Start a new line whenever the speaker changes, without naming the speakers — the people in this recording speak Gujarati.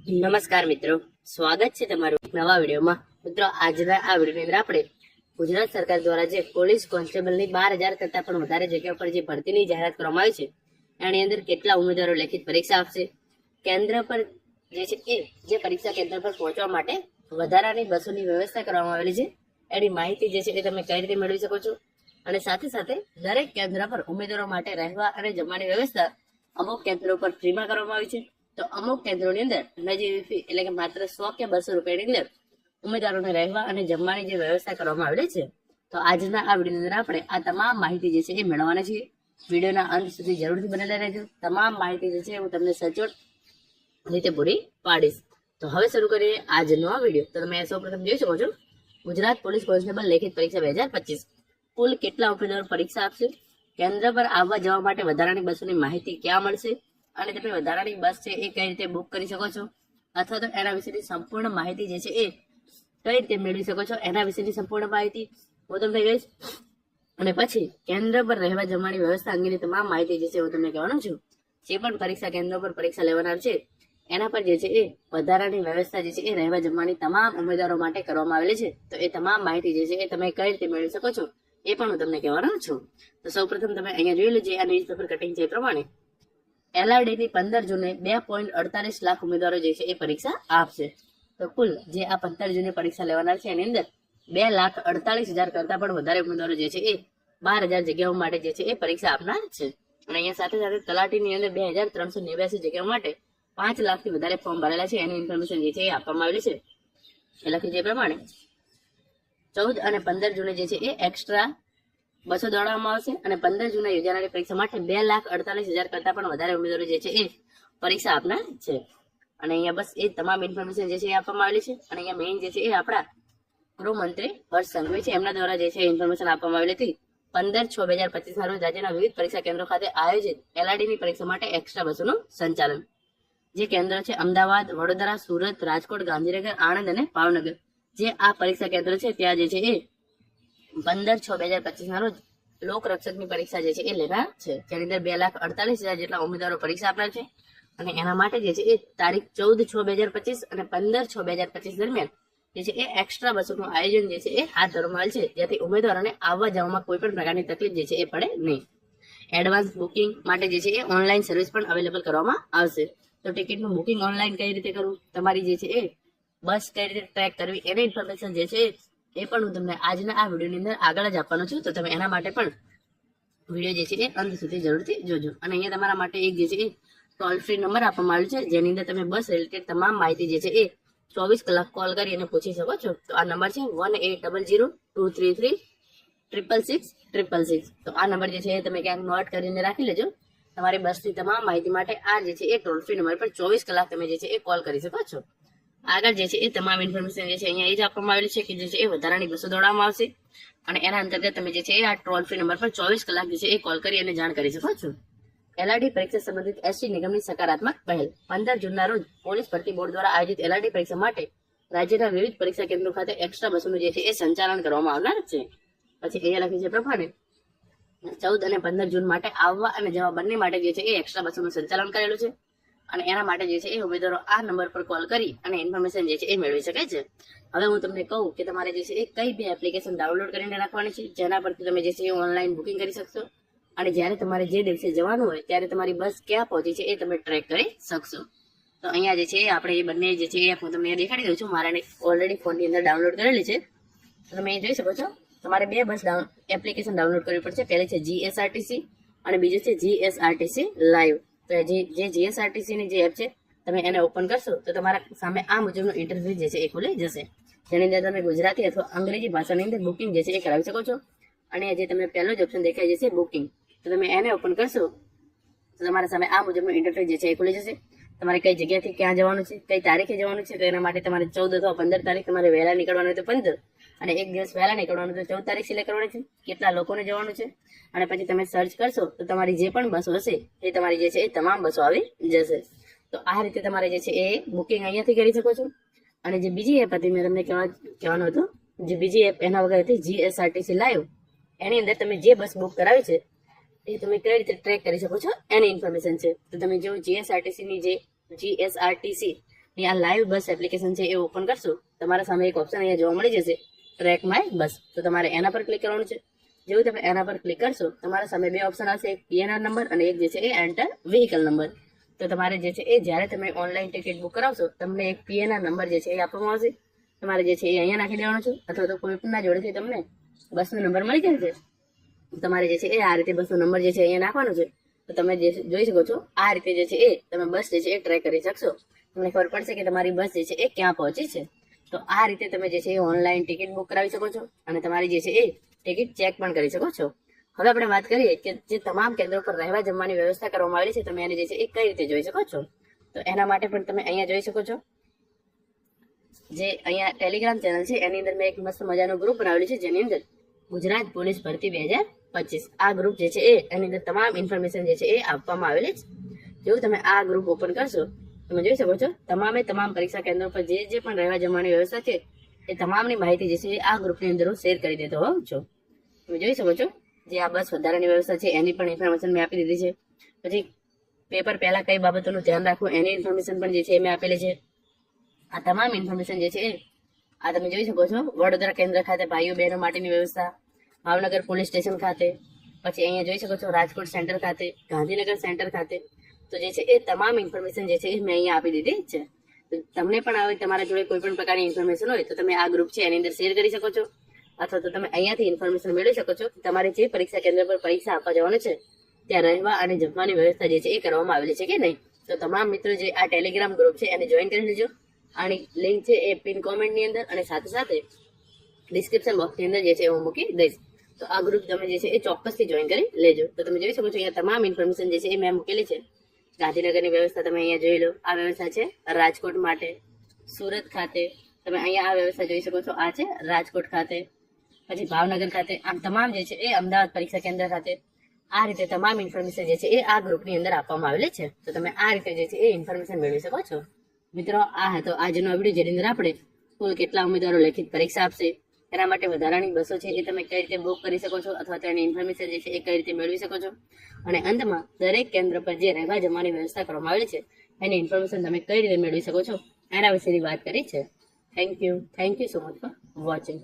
નમસ્કાર મિત્રો, સ્વાગત છે તમારું નવા વિડીયોમાં. મિત્રો, આજના આ વિડીયોની અંદર આપણે ગુજરાત સરકાર દ્વારા જે પોલીસ કોન્સ્ટેબલની 12,000 કરતા પણ વધારે જગ્યા પર જે ભરતીની જાહેરાત કરવામાં આવી છે, એની અંદર કેટલા ઉમેદવારો લેખિત પરીક્ષા આપશે, કેન્દ્ર પર જે છે એ જે પરીક્ષા કેન્દ્ર પર પહોંચવા માટે વધારાની બસોની વ્યવસ્થા કરવામાં આવેલી છે, એની માહિતી જે છે એ તમે કઈ રીતે મેળવી શકો છો. અને સાથે સાથે દરેક કેન્દ્ર પર ઉમેદવારો માટે રહેવા અને જમવાની વ્યવસ્થા અમુક કેન્દ્રો પર ફ્રીમાં કરવામાં આવી છે, તો અમુક કેન્દ્રોની અંદર નજીવી ફી એટલે કે માત્ર 100 કે 200 રૂપિયાની અંદર ઉમેદવારોને રહેવા અને જમવાની જે વ્યવસ્થા કરવામાં આવેલી છે. તો આજના આ વિડીયોની અંદર આપણે આ તમામ માહિતી જે છે એ મેળવવાના છીએ. વિડીયોના અંત સુધી જરૂરથી બનેલા રહેજો. તમામ માહિતી જે છે હું તમને સચોટ રીતે પૂરી પાડીશ. તો હવે શરૂ કરીએ આજનો આ વિડીયો. તો તમે સૌપ્રથમ જોઈ શકો છો, ગુજરાત પોલીસ કોન્સ્ટેબલ લેખિત પરીક્ષા 2025 કુલ કેટલા ઉમેદવારો પરીક્ષા આપશે, કેન્દ્ર પર આવવા જવા માટે વધારાની બસોની માહિતી ક્યાં મળશે, અને તમે વધારાની બસ છે એ કઈ રીતે બુક કરી શકો છો, અથવા તો એના વિશેની સંપૂર્ણ માહિતી જે છે એ કઈ રીતે મેળવી શકો છો, એના વિશેની સંપૂર્ણ માહિતી હું તમને કહીશ. અને પછી કેન્દ્ર પર રહેવા જમવાની વ્યવસ્થા અંગેની તમામ માહિતી જે છે હું તમને કહેવાનો છું. જે પણ પરીક્ષા કેન્દ્ર પર પરીક્ષા લેવાનાર છે એના પર જે છે એ વધારાની વ્યવસ્થા જે છે એ રહેવા જમવાની તમામ ઉમેદવારો માટે કરવામાં આવેલી છે. તો એ તમામ માહિતી જે છે એ તમે કઈ રીતે મેળવી શકો છો એ પણ હું તમને કહેવાનો છું. તો સૌપ્રથમ તમે અહીંયા જોઈ લેજો, આ ન્યૂઝપેપર કટિંગ છે એ પ્રમાણે એલઆરડીની 15 જૂને 2.48 લાખ ઉમેદવારો જે છે એ પરીક્ષા આપશે. તો કુલ જે આ 15 જૂને પરીક્ષા લેવાના છે એની અંદર 2,48,000 કરતા પણ વધારે ઉમેદવારો જે છે એ 12,000 જગ્યાઓ માટે જે છે એ પરીક્ષા આપનાર છે. અને અહીંયા સાથે સાથે તલાટીની અંદર 2,389 જગ્યાઓ માટે 5 લાખથી વધારે ફોર્મ ભરેલા છે, એની ઇન્ફોર્મેશન જે છે એ આપવામાં આવેલી છે. એ લખ્યું છે એ પ્રમાણે 14 અને 15 જૂને જે છે એ એક્સ્ટ્રા બસો દોડાવવામાં આવશે, અને 15 જૂને યોજાનારી પરીક્ષા માટે 2,48,000 કરતા પણ વધારે ઉમેદવારો જે છે એ પરીક્ષા આપનાર છે. અને અહીંયા બસ એ તમામ ઇન્ફોર્મેશન જે છે એ આપવામાં આવેલી છે. અને અહીંયા મેઇન જે છે એ આપણા ગૃહમંત્રી હર્ષ સંઘવી છે, એમના દ્વારા જે છે ઇન્ફોર્મેશન આપવામાં આવેલી હતી. 15/6/2025 ના રોજ રાજ્યના વિવિધ પરીક્ષા કેન્દ્રો ખાતે આયોજિત એલઆરડીની પરીક્ષા માટે એક્સ્ટ્રા બસોનું સંચાલન. જે કેન્દ્ર છે અમદાવાદ, વડોદરા, સુરત, રાજકોટ, ગાંધીનગર, આણંદ અને ભાવનગર. જે આ પરીક્ષા કેન્દ્ર છે ત્યાં જે છે એ 15/6/2025 ના રોજ લોકરક્ષકની પરીક્ષા જે છે એ લેનાર છે, જેની અંદર 2,48,000 જેટલા ઉમેદવારો પરીક્ષા આપનાર છે. અને એના માટે જે છે એ તારીખ 14/6/2025 અને 15/6/2025 દરમિયાન જે છે એ એક્સ્ટ્રા બસોનું આયોજન જે છે એ હાથ ધરવામાં આવેલ છે, જેથી ઉમેદવારોને આવવા જવામાં કોઈ પણ પ્રકારની તકલીફ જે છે એ પડે નહીં. એડવાન્સ બુકિંગ માટે જે છે એ ઓનલાઈન સર્વિસ પણ અવેલેબલ કરવામાં આવશે. તો ટિકિટનું બુકિંગ ઓનલાઈન કઈ રીતે કરવું, તમારી જે છે એ બસ કઈ રીતે ટ્રેક કરવી, એની ઇન્ફોર્મેશન જે છે એ પણ હું તમને આજના આ વિડીયોની અંદર આગળ જ આપવાનો છું. તો તમે એના માટે પણ વિડીયો જે છે એ અંત સુધી જરૂરથી જોજો. અને અહીંયા તમારા માટે એક જે છે એ ટોલ ફ્રી નંબર આપવામાં આવ્યો છે, જેની અંદર તમે બસ રિલેટેડ તમામ માહિતી જે છે એ 24 કલાક કોલ કરી અને પૂછી શકો છો. તો આ નંબર છે 1800-233-666-666. તો આ નંબર જે છે એ તમે ક્યાંક નોટ કરીને રાખી લેજો. તમારી બસની તમામ માહિતી માટે આ જે છે એ ટોલ ફ્રી નંબર પર 24 કલાક તમે જે છે એ કોલ કરી શકો છો. આગળ જે છે એ તમામ ઇન્ફોર્મેશન જે છે અહીંયા એ જ આપવામાં આવેલી છે કે જે છે એ વધારાની બસો દોડાવવામાં આવશે, અને એના અંતર્ગત તમે જે છે એ આ ટોલ ફ્રી નંબર પર 24 કલાક જે છે એ કોલ કરી અને જાણ કરી શકો છો. એલઆરડી પરીક્ષા સંબંધિત એસટી નિગમની સકારાત્મક પહેલ. 15 જૂનના રોજ પોલીસ ભરતી બોર્ડ દ્વારા આયોજિત એલઆરડી પરીક્ષા માટે રાજ્યના વિવિધ પરીક્ષા કેન્દ્રો ખાતે એક્સ્ટ્રા બસોનું જે છે એ સંચાલન કરવામાં આવનાર છે. પછી અહીંયા લખ્યું છે પ્રમાણે 14 અને 15 જૂન માટે આવવા અને જવા બંને માટે જે છે એ એક્સ્ટ્રા બસોનું સંચાલન કરેલું છે. અને એના માટે જે છે એ ઉમેદવારો આ નંબર પર કોલ કરી અને ઇન્ફોર્મેશન જે છે એ મેળવી શકે છે. હવે હું તમને કહું કે તમારે જે છે એ કઈ બે એપ્લિકેશન ડાઉનલોડ કરીને રાખવાની છે, જેના પરથી તમે જે છે એ ઓનલાઈન બુકિંગ કરી શકશો, અને જ્યારે તમારે જે દિવસે જવાનું હોય ત્યારે તમારી બસ ક્યાં પહોંચી છે એ તમે ટ્રેક કરી શકશો. તો અહીંયા જે છે આપણે એ બંને જે છે એ હું તમને દેખાડી દઉં છું. મારે ઓલરેડી ફોનની અંદર ડાઉનલોડ કરેલી છે. તો તમે એ જોઈ શકો છો. તમારે બે બસ એપ્લિકેશન ડાઉનલોડ કરવી પડશે. પહેલી છે જીએસઆરટીસી અને બીજું છે જીએસઆરટીસી લાઈવ. તો જે જીએસઆરટીસીની જે એપ છે તમે એને ઓપન કરશો તો તમારા સામે આ મુજબનું ઇન્ટરફેસ જે છે એ ખુલી જશે, જેની અંદર તમે ગુજરાતી અથવા અંગ્રેજી ભાષાની અંદર બુકિંગ જે છે એ કરાવી શકો છો. અને જે તમને પહેલો જ ઓપ્શન દેખાય જશે બુકિંગ, તો તમે એને ઓપન કરશો તો તમારા સામે આ મુજબનું ઇન્ટરફેસ જે છે એ ખુલી જશે. તમારે કઈ જગ્યાથી ક્યાં જવાનું છે, કઈ તારીખે જવાનું છે, તો એના માટે તમારે 14 અથવા 15 તારીખ તમારે વહેલા નીકળવાનું હોય તો 15, અને એક દિવસ વહેલા નીકળવાનું તો 14 તારીખ સિલેક્ટ કરવાની છે, કેટલા લોકોને જવાનું છે. અને પછી તમે સર્ચ કરશો તો તમારી જે પણ બસો હશે એ તમારી જે છે એ તમામ બસો આવી જશે. તો આ રીતે તમારે જે છે એ બુકિંગ અહીંયાથી કરી શકો છો. અને જે બીજી એપ હતી મેં તમને કહેવાનું હતું, જે બીજી એપ એના વગર હતી જીએસઆરટીસી લાઈવ, એની અંદર તમે જે બસ બુક કરાવી છે એ તમે કઈ રીતે ટ્રેક કરી શકો છો એની ઇન્ફોર્મેશન છે. તો તમે જો જીએસઆરટીસી અહીંયા લાઈવ બસ એપ્લિકેશન છે એ ઓપન કરશો, તમારા સામે એક ઓપ્શન અહીંયા જોવા મળી જશે, ટ્રેક માય બસ. તો તમારે એના પર ક્લિક કરવાનું છે. જેવું તમે એના પર ક્લિક કરશો, તમારા સામે બે ઓપ્શન આવશે, એક PNR નંબર અને એક જે છે એ એન્ટર વ્હીકલ નંબર. તો તમારે જે છે એ જ્યારે તમે ઓનલાઈન ટિકિટ બુક કરાવશો, તમને એક PNR નંબર જે છે એ આપવામાં આવશે. તમારે જે છે એ અહીંયા નાખી દેવાનો છે, અથવા તો કોઈના જોડેથી તમને બસનો નંબર મળી જાય છે. તમારે જે છે એ આ રીતે બસનો નંબર જે છે અહીંયા નાખવાનો છે. તો તમે જે જોઈ શકો છો આ રીતે જે છે એ તમે બસ જે છે એ ટ્રેક કરી શકશો. તમને ખબર પડશે કે તમારી બસ જે છે એ ક્યાં પહોંચી છે. તો આ રીતે તમે જે છે એ ઓનલાઈન ટિકિટ બુક કરાવી શકો છો અને તમારી જે છે એ ટિકિટ ચેક પણ કરી શકો છો. હવે આપણે વાત કરીએ કે જે તમામ કેન્દ્રો પર રહેવા જમવાની વ્યવસ્થા કરવામાં આવેલી છે, તમે એને જે છે એ કઈ રીતે જોઈ શકો છો. તો એના માટે પણ તમે અહીંયા જોઈ શકો છો, જે અહીંયા ટેલિગ્રામ ચેનલ છે એની અંદર મેં એક મસ્ત મજાનો ગ્રુપ બનાવેલું છે, જેની અંદર ગુજરાત પોલીસ ભરતી 2025 આ ગ્રુપ જે છે એની અંદર તમામ ઇન્ફોર્મેશન જે છે એ આપવામાં આવેલી છે. જેવું તમે આ ગ્રુપ ઓપન કરશો, તમે જોઈ શકો છો તમામ પરીક્ષા કેન્દ્રો પર જે પણ રહેવા જમવાની વ્યવસ્થા છે એ તમામની માહિતી જે છે એ આ ગ્રુપની અંદર હું શેર કરી દેતો હોઉં છું. તમે જોઈ શકો છો જે આ બસ વધારાની વ્યવસ્થા છે એની પણ ઇન્ફોર્મેશન મેં આપી દીધી છે. પછી પેપર પહેલા કઈ બાબતોનું ધ્યાન રાખવું એની ઇન્ફોર્મેશન પણ જે છે એ મેં આપેલી છે. આ તમામ ઇન્ફોર્મેશન જે છે આ તમે જોઈ શકો છો, વડોદરા કેન્દ્ર ખાતે ભાઈઓ બહેનો માટેની વ્યવસ્થા, ભાવનગર પોલીસ સ્ટેશન ખાતે, પછી અહીંયા જોઈ શકો છો રાજકોટ સેન્ટર ખાતે, ગાંધીનગર સેન્ટર ખાતે. તો જે છે એ તમામ ઇન્ફોર્મેશન જે છે એ મેં અહીંયા આપી દીધી છે. તો તમને પણ આવે તમારા જોડે કોઈ પણ પ્રકારની ઇન્ફોર્મેશન હોય તો તમે આ ગ્રુપ છે એની અંદર શેર કરી શકો છો, અથવા તો તમે અહીંયાથી ઇન્ફોર્મેશન મેળવી શકો છો કે તમારે જે પરીક્ષા કેન્દ્ર પર પરીક્ષા આપવા જવાનું છે ત્યાં રહેવા અને જમવાની વ્યવસ્થા જે છે એ કરવામાં આવેલી છે કે નહીં. તો તમામ મિત્રો જે આ ટેલિગ્રામ ગ્રુપ છે એને જોઈન કરી લેજો. આની લિંક છે એ પિન કોમેન્ટની અંદર અને સાથે સાથે ડિસ્ક્રિપ્શન બોક્સની અંદર જે છે હું મૂકી દઈશ. તો આ ગ્રુપ તમે જે છે એ ચોક્કસથી જોઈન કરી લેજો. તો તમે જોઈ શકો છો અહીંયા તમામ ઇન્ફોર્મેશન જે છે એ મેં મૂકેલી છે. ગાંધીનગરની વ્યવસ્થા તમે અહીંયા જોઈ લો, આ વ્યવસ્થા છે રાજકોટ માટે. સુરત ખાતે તમે અહીંયા આ વ્યવસ્થા જોઈ શકો છો, આ છે રાજકોટ ખાતે. પછી ભાવનગર ખાતે, આમ તમામ જે છે એ અમદાવાદ પરીક્ષા કેન્દ્ર ખાતે. આ રીતે તમામ ઇન્ફોર્મેશન જે છે એ આ ગ્રુપની અંદર આપવામાં આવેલી છે. તો તમે આ રીતે જે છે એ ઇન્ફોર્મેશન મેળવી શકો છો. મિત્રો આ હતો આજનો વિડીયો, જેની અંદર આપણે કુલ કેટલા ઉમેદવારો લેખિત પરીક્ષા આપશે, એના માટે વધારાની બસો છે એ તમે કઈ રીતે બુક કરી શકો છો, અથવા તો એની ઇન્ફોર્મેશન જે છે એ કઈ રીતે મેળવી શકો છો, અને અંતમાં દરેક કેન્દ્ર પર જે રહેવા જમવાની વ્યવસ્થા કરવામાં આવેલી છે એની ઇન્ફોર્મેશન તમે કઈ રીતે મેળવી શકો છો એના વિશેની વાત કરી છે. Thank you so much for watching.